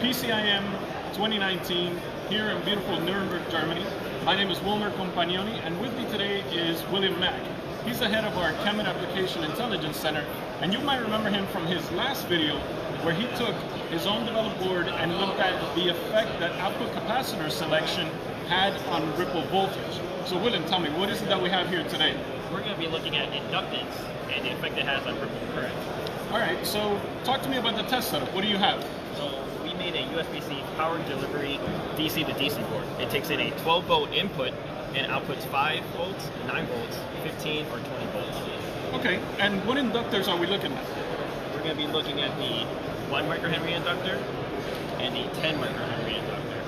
PCIM 2019 here in beautiful Nuremberg, Germany. My name is Wilmer Companioni, and with me today is William Mak. He's the head of our KEMET Application Intelligence Center, and you might remember him from his last video where he took his own developed board and looked at the effect that output capacitor selection had on ripple voltage. So William, tell me, what is it that we have here today? We're going to be looking at inductance and the effect it has on ripple current. All right, so talk to me about the test setup. What do you have? So we made a USB-C power delivery DC to DC board. It takes in a 12-volt input and outputs 5 volts, 9 volts, 15, or 20 volts. Okay, and what inductors are we looking at? We're going to be looking at the 1 microhenry inductor and the 10 microhenry inductor.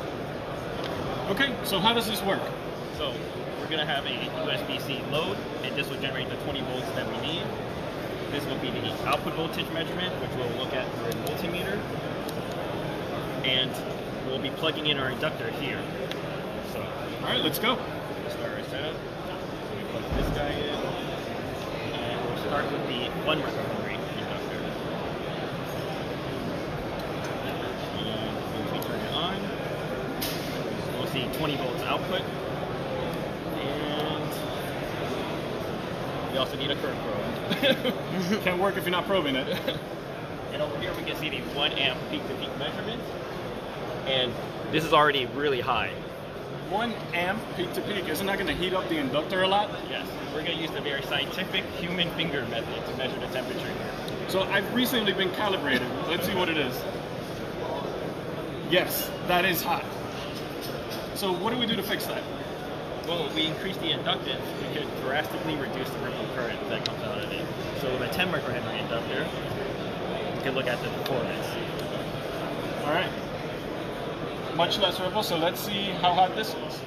Okay, so how does this work? So we're going to have a USB-C load, and this will generate the 20 volts that we need. This will be the output voltage measurement, which we'll look at through a multimeter. And we'll be plugging in our inductor here. So, all right, let's go. We'll start our setup. We plug this guy in. And we'll start with the 1 microhenry inductor. And once we turn it on, we'll see 20 volts output. And we also need a current probe. Can't work if you're not probing it. And over here we can see the 1 amp peak-to-peak measurement. And this is already really high. 1 amp peak-to-peak, isn't that going to heat up the inductor a lot? Yes, we're going to use the very scientific human finger method to measure the temperature here. So I've recently been calibrated. Let's see what it is. Yes, that is hot. So what do we do to fix that? Well, we increase the inductance, we could drastically reduce the ripple current that comes out of it. So with a 10 microhenry inductor, we can look at the performance. All right. Much less ripple, so let's see how hot this is.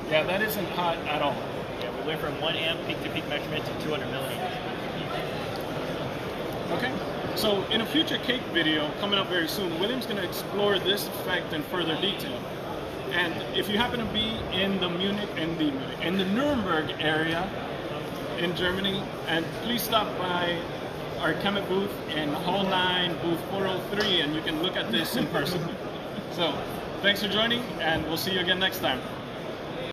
Yeah, that isn't hot at all. Yeah, we went from 1 amp peak-to-peak measurement to 200 milliamps. Okay. So in a future KAIC video coming up very soon, William's going to explore this effect in further detail. And if you happen to be in the Nuremberg area in Germany, and please stop by our KEMET booth in Hall 9, booth 403, and you can look at this in person. So, thanks for joining, and we'll see you again next time.